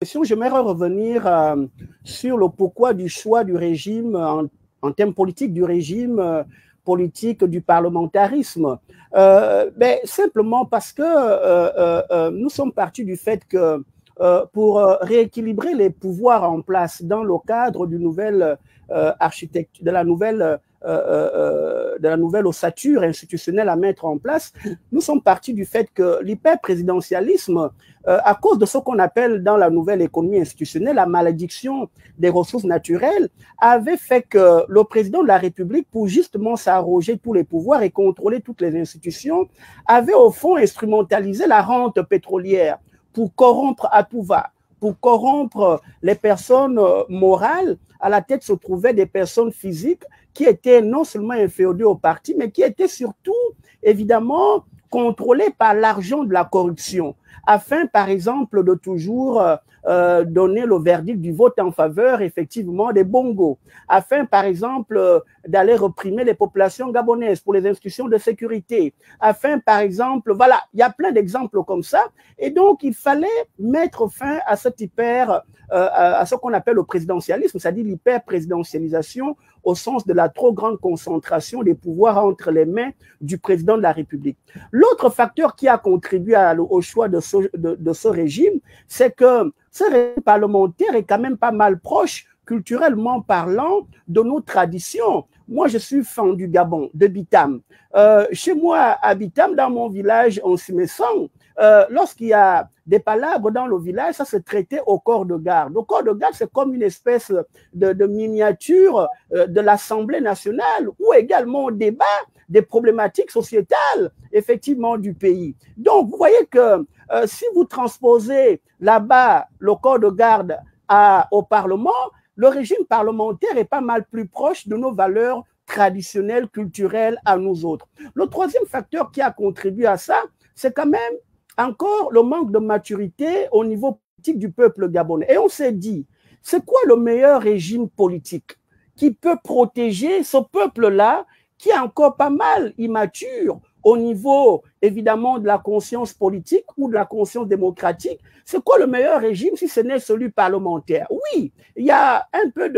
J'aimerais revenir sur le pourquoi du choix du régime en termes politiques, du régime politique du parlementarisme. Simplement parce que nous sommes partis du fait que pour rééquilibrer les pouvoirs en place dans le cadre du nouvel architecture, de la nouvelle ossature institutionnelle à mettre en place, nous sommes partis du fait que l'hyperprésidentialisme, à cause de ce qu'on appelle dans la nouvelle économie institutionnelle la malédiction des ressources naturelles, avait fait que le président de la République, pour justement s'arroger tous les pouvoirs et contrôler toutes les institutions, avait au fond instrumentalisé la rente pétrolière pour corrompre à tout va, pour corrompre les personnes morales. À la tête se trouvaient des personnes physiques qui étaient non seulement inféodées au parti, mais qui étaient surtout, évidemment, contrôlées par l'argent de la corruption, afin, par exemple, de toujours donner le verdict du vote en faveur, effectivement, des bongos, afin, par exemple, d'aller réprimer les populations gabonaises pour les institutions de sécurité, afin, par exemple, voilà, il y a plein d'exemples comme ça, et donc il fallait mettre fin à cette à ce qu'on appelle le présidentialisme, c'est-à-dire l'hyper-présidentialisation au sens de la trop grande concentration des pouvoirs entre les mains du président de la République. L'autre facteur qui a contribué au choix de ce régime, c'est que ce régime parlementaire est quand même pas mal proche, culturellement parlant, de nos traditions. Moi, je suis fan du Gabon, de Bitam. Chez moi, à Bitam, dans mon village, on s'y met sang. Lorsqu'il y a des palabres dans le village, ça se traitait au corps de garde. Le corps de garde, c'est comme une espèce de miniature de l'Assemblée nationale où également on débat des problématiques sociétales, effectivement, du pays. Donc, vous voyez que si vous transposez là-bas le corps de garde au Parlement, le régime parlementaire est pas mal plus proche de nos valeurs traditionnelles, culturelles à nous autres. Le troisième facteur qui a contribué à ça, c'est quand même encore le manque de maturité au niveau politique du peuple gabonais. Et on s'est dit, c'est quoi le meilleur régime politique qui peut protéger ce peuple-là qui est encore pas mal immature au niveau, évidemment, de la conscience politique ou de la conscience démocratique? C'est quoi le meilleur régime si ce n'est celui parlementaire? Oui, il y a un peu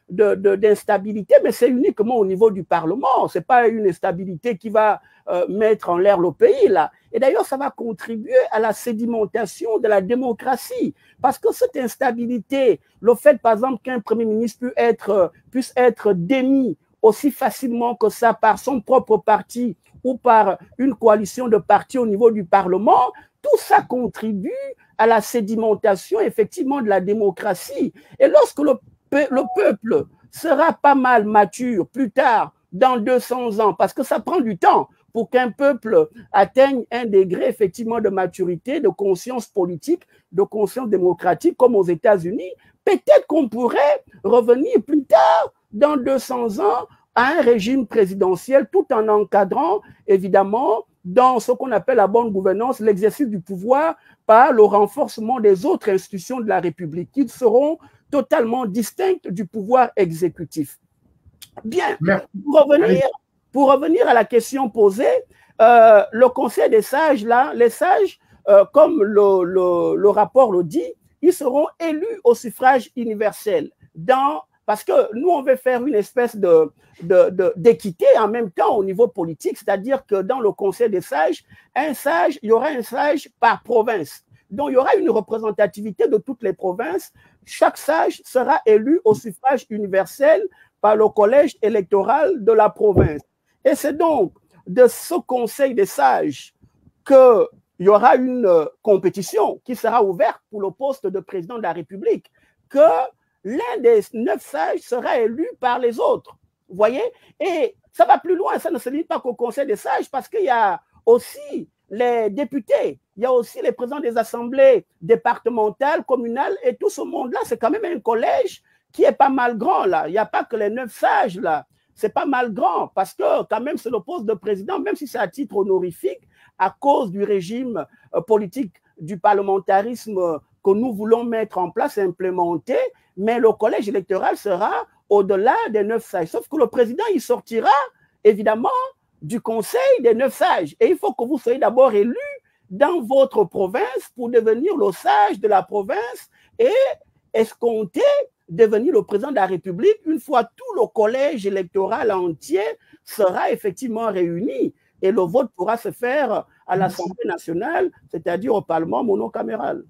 d'instabilité, mais c'est uniquement au niveau du Parlement. Ce n'est pas une instabilité qui va mettre en l'air le pays, là. Et d'ailleurs, ça va contribuer à la sédimentation de la démocratie. Parce que cette instabilité, le fait, par exemple, qu'un Premier ministre puisse être démis aussi facilement que ça par son propre parti ou par une coalition de partis au niveau du Parlement, tout ça contribue à la sédimentation, effectivement, de la démocratie. Et lorsque le peuple sera pas mal mature plus tard, dans 200 ans, parce que ça prend du temps pour qu'un peuple atteigne un degré, effectivement, de maturité, de conscience politique, de conscience démocratique, comme aux États-Unis, peut-être qu'on pourrait revenir plus tard, dans 200 ans, à un régime présidentiel tout en encadrant, évidemment, dans ce qu'on appelle la bonne gouvernance, l'exercice du pouvoir par le renforcement des autres institutions de la République, qui seront totalement distinctes du pouvoir exécutif. Bien, pour revenir à la question posée, le Conseil des sages, là, les sages, comme le rapport le dit, ils seront élus au suffrage universel parce que nous, on veut faire une espèce d'équité en même temps au niveau politique, c'est-à-dire que dans le Conseil des sages, il y aura un sage par province. Donc, il y aura une représentativité de toutes les provinces. Chaque sage sera élu au suffrage universel par le collège électoral de la province. Et c'est donc de ce Conseil des sages qu'il y aura une compétition qui sera ouverte pour le poste de président de la République, que l'un des 9 sages sera élu par les autres. Vous voyez? Et ça va plus loin, ça ne se limite pas qu'au Conseil des sages, parce qu'il y a aussi les députés, il y a aussi les présidents des assemblées départementales, communales, et tout ce monde-là, c'est quand même un collège qui est pas mal grand, là. Il n'y a pas que les 9 sages, là. C'est pas mal grand, parce que quand même, c'est le poste de président, même si c'est à titre honorifique, à cause du régime politique, du parlementarisme que nous voulons mettre en place, implémenter, mais le collège électoral sera au-delà des 9 sages. Sauf que le président, il sortira, évidemment, du conseil des 9 sages. Et il faut que vous soyez d'abord élu dans votre province pour devenir le sage de la province et escompter devenir le président de la République une fois tout le collège électoral entier sera effectivement réuni et le vote pourra se faire à l'Assemblée nationale, c'est-à-dire au Parlement monocaméral.